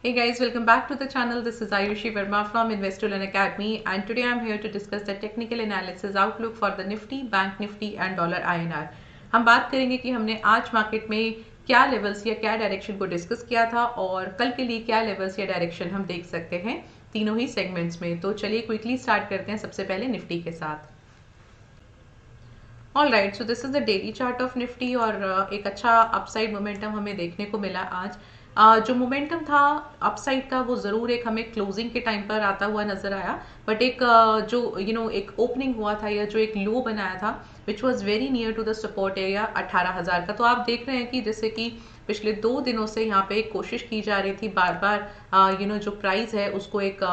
Hey guys, welcome back to the channel. This is Ayushi Verma from Investoland Academy, and today I'm here to discuss the technical analysis outlook for the Nifty, Bank Nifty and Dollar INR. हम बात करेंगे कि हमने आज market में क्या levels या क्या डायरेक्शन को डिस्कस किया था और कल के लिए क्या लेवल्स या डायरेक्शन हम देख सकते हैं तीनों ही सेगमेंट्स में। तो चलिए क्विकली स्टार्ट करते हैं सबसे पहले निफ्टी के साथ। All right, so this is the daily chart of Nifty और एक अच्छा अपसाइड मोमेंटम हमें देखने को मिला आज। जो मोमेंटम था अपसाइड का वो ज़रूर एक हमें क्लोजिंग के टाइम पर आता हुआ नजर आया, बट एक जो एक ओपनिंग हुआ था या जो एक लो बनाया था which was very near to the support area 18,000 का। तो आप देख रहे हैं कि जैसे कि पिछले 2 दिनों से यहाँ पे एक कोशिश की जा रही थी बार बार जो प्राइस है उसको एक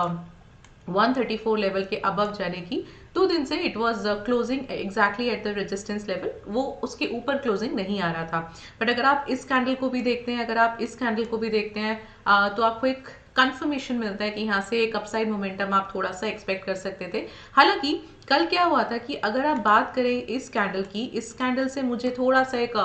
134 लेवल के अबव जाने की। 2 दिन से it was closing exactly at the resistance level, वो उसके ऊपर क्लोजिंग नहीं आ रहा था। बट अगर आप इस कैंडल को भी देखते हैं, अगर आप इस कैंडल को भी देखते हैं तो आपको एक कंफर्मेशन मिलता है कि यहाँ से एक अपसाइड मोमेंटम आप थोड़ा सा एक्सपेक्ट कर सकते थे। हालांकि कल क्या हुआ था कि अगर आप बात करें इस कैंडल की, इस कैंडल से मुझे थोड़ा सा एक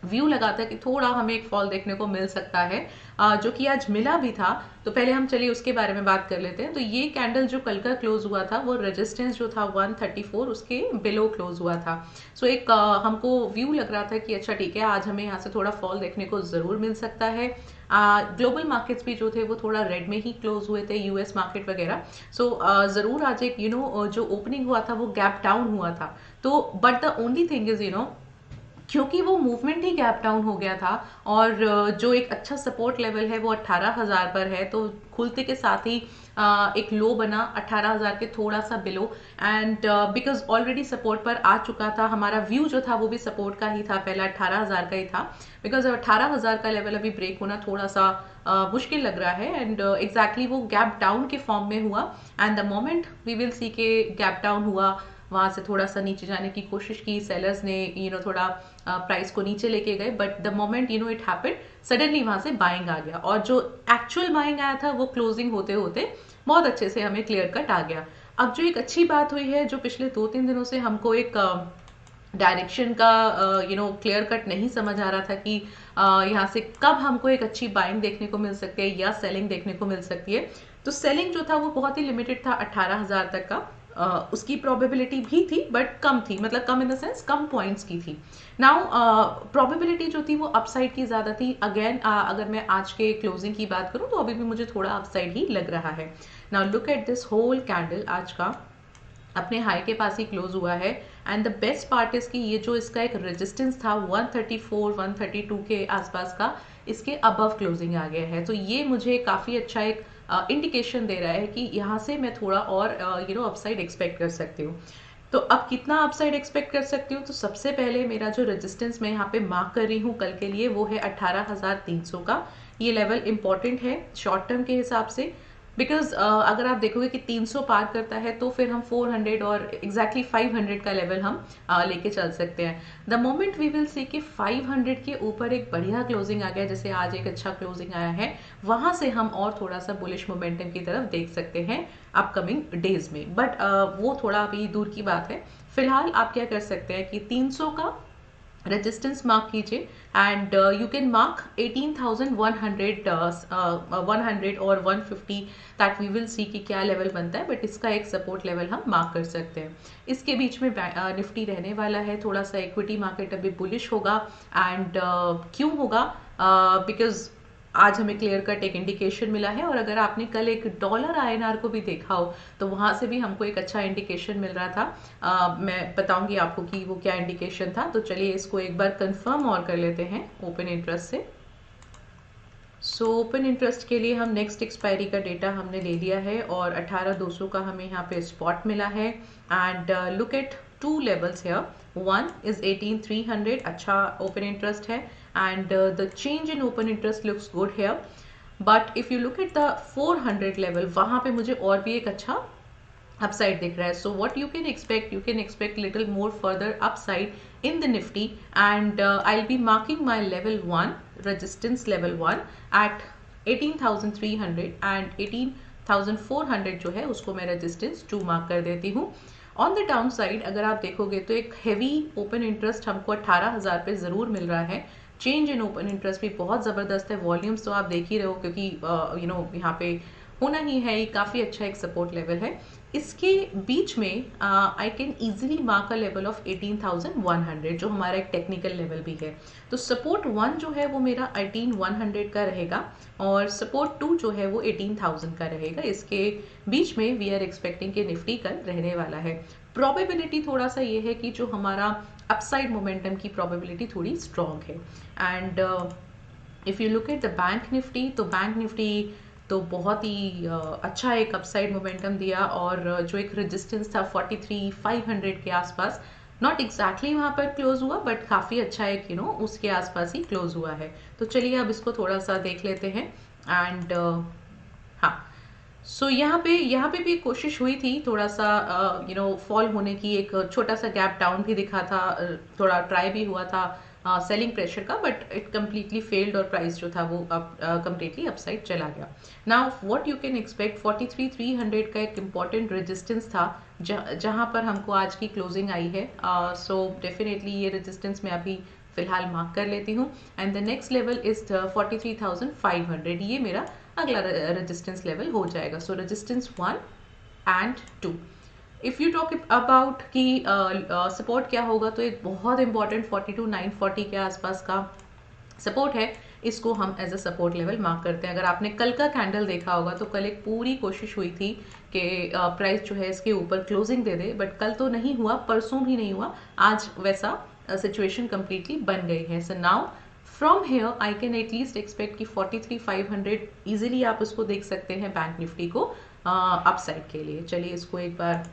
व्यू लगा था कि थोड़ा हमें एक फॉल देखने को मिल सकता है, जो कि आज मिला भी था। तो पहले हम चलिए उसके बारे में बात कर लेते हैं। तो ये कैंडल जो कल का क्लोज हुआ था वो रेजिस्टेंस जो था 134 उसके बिलो क्लोज हुआ था। सो एक हमको व्यू लग रहा था कि अच्छा ठीक है, आज हमें यहाँ से थोड़ा फॉल देखने को ज़रूर मिल सकता है। ग्लोबल मार्केट्स भी जो थे वो थोड़ा रेड में ही क्लोज हुए थे, यूएस मार्केट वगैरह। सो ज़रूर आज एक जो ओपनिंग हुआ था वो गैप डाउन हुआ था। तो but the only thing is क्योंकि वो मूवमेंट ही गैप डाउन हो गया था और जो एक अच्छा सपोर्ट लेवल है वो 18,000 पर है, तो खुलते के साथ ही एक लो बना 18,000 के थोड़ा सा below. And because already support पर आ चुका था, हमारा व्यू जो था वो भी सपोर्ट का ही था, पहला 18,000 का ही था। बिकॉज 18,000 का लेवल अभी ब्रेक होना थोड़ा सा मुश्किल लग रहा है। एंड एग्जैक्टली वो गैप डाउन के फॉर्म में हुआ। And the moment we will see के गैप डाउन हुआ, वहां से थोड़ा सा नीचे जाने की कोशिश की, सेलर्स ने थोड़ा प्राइस को नीचे लेके गए, but the moment it happened suddenly वहां से बाइंग आ गया और जो एक्चुअल बाइंग आया था वो क्लोजिंग होते होते बहुत अच्छे से हमें क्लियर कट आ गया। अब जो एक अच्छी बात हुई है, जो पिछले 2-3 दिनों से हमको एक डायरेक्शन का क्लियर कट नहीं समझ आ रहा था कि यहाँ से कब हमको एक अच्छी बाइंग देखने को मिल सकती है या सेलिंग देखने को मिल सकती है। तो सेलिंग जो था वो बहुत ही लिमिटेड था, 18,000 तक का। उसकी प्रोबेबिलिटी भी थी बट कम थी, मतलब कम इन द सेंस कम पॉइंट्स की थी। नाउ प्रोबेबिलिटी जो थी वो अपसाइड की ज़्यादा थी। अगेन अगर मैं आज के क्लोजिंग की बात करूं तो अभी भी मुझे थोड़ा अपसाइड ही लग रहा है। Now look at this whole candle, आज का अपने हाई के पास ही क्लोज हुआ है। And the best part is कि ये जो इसका एक रेजिस्टेंस था 134 132 के आसपास का, इसके अबव क्लोजिंग आ गया है। तो ये मुझे काफ़ी अच्छा एक इंडिकेशन दे रहा है कि यहाँ से मैं थोड़ा और अपसाइड एक्सपेक्ट कर सकती हूँ। तो अब कितना अपसाइड एक्सपेक्ट कर सकती हूँ, तो सबसे पहले मेरा जो रेजिस्टेंस मैं यहाँ पे मार्क कर रही हूँ कल के लिए वो है 18,300 का। ये लेवल इंपॉर्टेंट है शॉर्ट टर्म के हिसाब से, बिकॉज अगर आप देखोगे कि 300 पार करता है तो फिर हम 400 और एग्जैक्टली 500 का लेवल हम लेके चल सकते हैं। The moment we will see कि 500 के ऊपर एक बढ़िया क्लोजिंग आ गया, जैसे आज एक अच्छा क्लोजिंग आया है, वहां से हम और थोड़ा सा बुलिश मोमेंटम की तरफ देख सकते हैं अपकमिंग डेज में। बट वो थोड़ा अभी दूर की बात है। फिलहाल आप क्या कर सकते हैं कि 300 का रेजिस्टेंस मार्क कीजिए एंड यू कैन मार्क 18,100 100 और 150, दैट वी विल सी कि क्या लेवल बनता है। बट इसका एक सपोर्ट लेवल हम मार्क कर सकते हैं। इसके बीच में निफ्टी रहने वाला है, थोड़ा सा इक्विटी मार्केट अभी बुलिश होगा। एंड क्यों होगा, बिकॉज आज हमें क्लियर कट एक इंडिकेशन मिला है। और अगर आपने कल एक डॉलर आईएनआर को भी देखा हो तो वहां से भी हमको एक अच्छा इंडिकेशन मिल रहा था। मैं बताऊंगी आपको कि वो क्या इंडिकेशन था। तो चलिए इसको एक बार कंफर्म और कर लेते हैं ओपन इंटरेस्ट से। सो ओपन इंटरेस्ट के लिए हम नेक्स्ट एक्सपायरी का डेटा हमने ले लिया है और 18,200 का हमें यहाँ पे स्पॉट मिला है। And look at 2 levels here, one is 18,300, अच्छा ओपन इंटरेस्ट है। And the change in open interest looks good here. But if you look at the 400 level, वहां पे मुझे और भी एक अच्छा upside दिख रहा है। So what you can expect little more further upside in the Nifty, and I'll be marking my level 1, resistance level 1 at 18,300 and 18,400 जो है उसको मैं resistance 2 मार्क कर देती हूँ। ऑन द डाउन साइड अगर आप देखोगे तो एक हैवी ओपन इंटरेस्ट हमको 18,000 पे जरूर मिल रहा है। चेंज इन ओपन इंटरेस्ट भी बहुत ज़बरदस्त है। वॉल्यूम्स तो आप देख ही रहे हो, क्योंकि यहाँ पे होना ही है, ये काफ़ी अच्छा एक सपोर्ट लेवल है। इसके बीच में I can easily mark a level of 18,100, जो हमारा एक टेक्निकल लेवल भी है। तो सपोर्ट 1 जो है वो मेरा 18,100 का रहेगा, और सपोर्ट 2 जो है वो 18,000 का रहेगा। इसके बीच में वी आर एक्सपेक्टिंग कि निफ्टी कल रहने वाला है। प्रोबेबिलिटी थोड़ा सा ये है कि जो हमारा अपसाइड मोमेंटम की प्रोबेबिलिटी थोड़ी स्ट्रॉन्ग है। And if you look at the bank Nifty, तो बैंक निफ्टी तो बहुत ही अच्छा एक अपसाइड मोमेंटम दिया, और जो एक रेजिस्टेंस था 43,500 के आसपास, नॉट एग्जैक्टली वहाँ पर क्लोज हुआ, बट काफ़ी अच्छा एक उसके आसपास ही क्लोज हुआ है। तो चलिए अब इसको थोड़ा सा देख लेते हैं। एंड हाँ, सो यहाँ पे भी कोशिश हुई थी थोड़ा सा फॉल होने की, एक छोटा सा गैप डाउन भी दिखा था, थोड़ा ट्राई भी हुआ था सेलिंग प्रेशर का, बट इट कम्प्लीटली फेल्ड, और प्राइस जो था वो कम्प्लीटली अपसाइड चला गया। Now what you can expect, 43,300 का एक इम्पॉर्टेंट रेजिस्टेंस था जहाँ पर हमको आज की क्लोजिंग आई है। सो डेफिनेटली ये रेजिस्टेंस मैं अभी फिलहाल मार्क कर लेती हूँ। And the next level is 43,500, ये मेरा अगला रेजिस्टेंस लेवल हो जाएगा। सो resistance 1 and 2। If you talk about कि सपोर्ट क्या होगा, तो एक बहुत इंपॉर्टेंट 42,940 के आसपास का सपोर्ट है, इसको हम as a support level mark करते हैं। अगर आपने कल का कैंडल देखा होगा, तो कल एक पूरी कोशिश हुई थी कि प्राइस जो है इसके ऊपर क्लोजिंग दे दे, बट कल तो नहीं हुआ, परसों भी नहीं हुआ, आज वैसा सिचुएशन कंप्लीटली बन गई है। So now from here I can at least expect कि 43,500 इजीली आप उसको देख सकते हैं बैंक निफ्टी को अपसाइड के लिए। चलिए इसको एक बार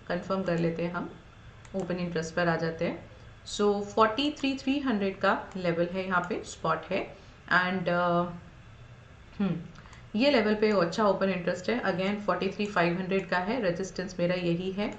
कंफर्म कर लेते हैं, हम ओपन इंटरेस्ट पर आ जाते हैं। सो 43,300 का लेवल है, यहाँ पे स्पॉट है। एंड ये लेवल पे अच्छा ओपन इंटरेस्ट है। अगेन 43,500 का है, रेजिस्टेंस मेरा यही है।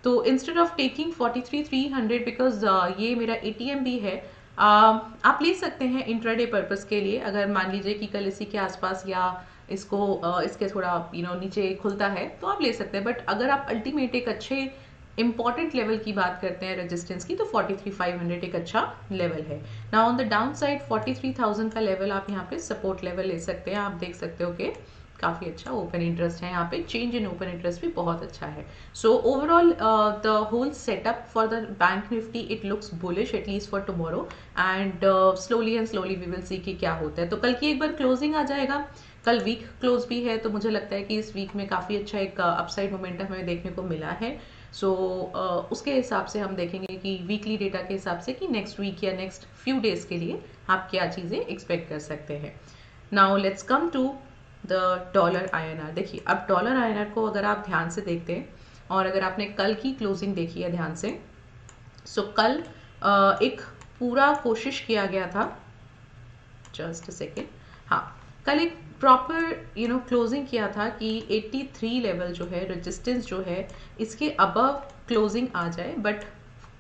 तो इंस्टेड ऑफ टेकिंग 43,300, बिकॉज ये मेरा एटीएम भी है, आप ले सकते हैं इंट्राडे पर्पस के लिए। अगर मान लीजिए कि कल इसी के आसपास या इसको इसके थोड़ा नीचे खुलता है, तो आप ले सकते हैं। बट अगर आप अल्टीमेट एक अच्छे इंपॉर्टेंट लेवल की बात करते हैं रेजिस्टेंस की, तो 43,500 एक अच्छा लेवल है। Now on the down side 43,000 का लेवल आप यहाँ पे सपोर्ट लेवल ले सकते हैं। आप देख सकते हो कि काफ़ी अच्छा ओपन इंटरेस्ट है, यहाँ पे चेंज इन ओपन इंटरेस्ट भी बहुत अच्छा है। So overall the whole setup for the bank Nifty it looks bullish, at least for tomorrow, and slowly and slowly we will see कि क्या होता है। तो कल की एक बार क्लोजिंग आ जाएगा, कल वीक क्लोज भी है, तो मुझे लगता है कि इस वीक में काफ़ी अच्छा एक अपसाइड मोमेंटम हमें देखने को मिला है। सो उसके हिसाब से हम देखेंगे कि वीकली डेटा के हिसाब से कि नेक्स्ट वीक या नेक्स्ट फ्यू डेज के लिए आप क्या चीज़ें एक्सपेक्ट कर सकते हैं। Now let's come to the dollar INR। देखिए अब डॉलर INR को अगर आप ध्यान से देखते हैं, और अगर आपने कल की क्लोजिंग देखी है ध्यान से, सो कल एक पूरा कोशिश किया गया था, जस्ट अ सेकेंड, हाँ, कल एक प्रॉपर क्लोजिंग किया था कि 83 लेवल जो है, रेजिस्टेंस जो है, इसके अबव क्लोजिंग आ जाए, बट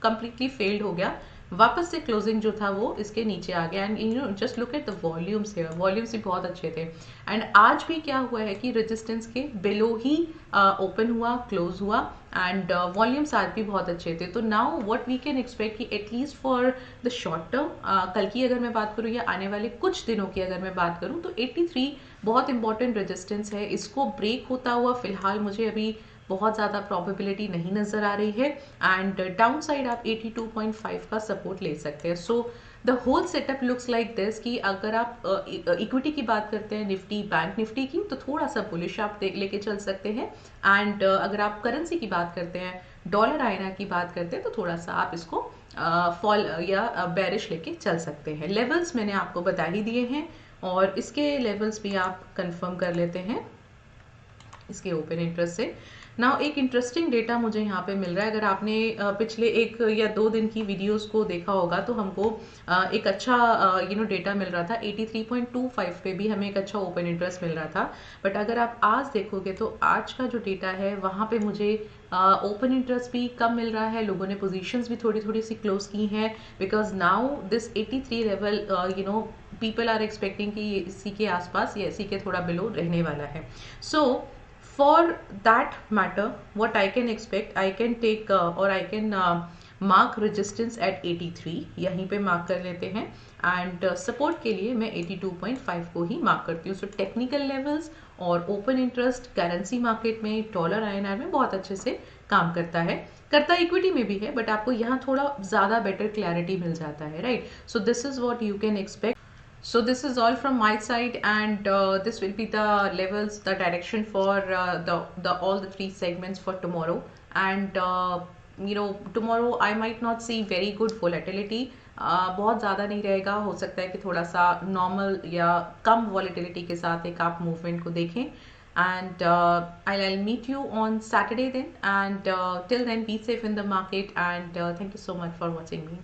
कंप्लीटली फेल्ड हो गया। वापस से क्लोजिंग जो था वो इसके नीचे आ गया। And just look at the volumes here, volumes भी बहुत अच्छे थे। एंड आज भी क्या हुआ है कि रेजिस्टेंस के बिलो ही ओपन हुआ, क्लोज हुआ, एंड वॉल्यूम्स आज भी बहुत अच्छे थे। तो now what we can expect कि at least for the short term, कल की अगर मैं बात करूँ या आने वाले कुछ दिनों की अगर मैं बात करूँ, तो 83 बहुत इंपॉर्टेंट रेजिस्टेंस है। इसको ब्रेक होता हुआ फिलहाल मुझे अभी बहुत ज़्यादा प्रोबेबिलिटी नहीं नज़र आ रही है। एंड डाउन साइड आप 82.5 का सपोर्ट ले सकते हैं। So the whole setup looks like this कि अगर आप इक्विटी की बात करते हैं, निफ्टी बैंक निफ्टी की, तो थोड़ा सा बुलिश आप लेके चल सकते हैं। एंड अगर आप करेंसी की बात करते हैं, डॉलर INR की बात करते हैं, तो थोड़ा सा आप इसको फॉल या बेरिश लेके चल सकते हैं। लेवल्स मैंने आपको बता ही दिए हैं, और इसके लेवल्स भी आप कंफर्म कर लेते हैं इसके ओपन इंटरेस्ट से। नाउ एक इंटरेस्टिंग डेटा मुझे यहाँ पे मिल रहा है। अगर आपने पिछले 1 या 2 दिन की वीडियोस को देखा होगा, तो हमको एक अच्छा डेटा मिल रहा था। 83.25 पे भी हमें एक अच्छा ओपन इंटरेस्ट मिल रहा था। बट अगर आप आज देखोगे, तो आज का जो डेटा है वहाँ पे मुझे ओपन इंटरेस्ट भी कम मिल रहा है। लोगों ने पोजीशंस भी थोड़ी थोड़ी सी क्लोज की हैं, because now this 83 level people are expecting कि ये इसी के आसपास या इसी के थोड़ा बिलो रहने वाला है। सो for that matter what I can expect, I can take or I can mark resistance at 83, यहीं पे मार्क कर लेते हैं। एंड सपोर्ट के लिए मैं 82.5 को ही मार्क करती हूँ। सो टेक्निकल लेवल्स और ओपन इंटरेस्ट करेंसी मार्केट में डॉलर INR में बहुत अच्छे से काम करता इक्विटी में भी है, बट आपको यहाँ थोड़ा ज़्यादा बेटर क्लैरिटी मिल जाता है, right? So this is what you can expect. So this is all from my side, and this will be the levels, the direction for the all the three segments for tomorrow. And tomorrow I might not see very good volatility. बहुत ज़्यादा नहीं रहेगा, हो सकता है कि थोड़ा सा नॉर्मल या कम वॉलेटिलिटी के साथ एक आप मूवमेंट को देखें. And I'll meet you on Saturday then. And till then, be safe in the market. And thank you so much for watching me.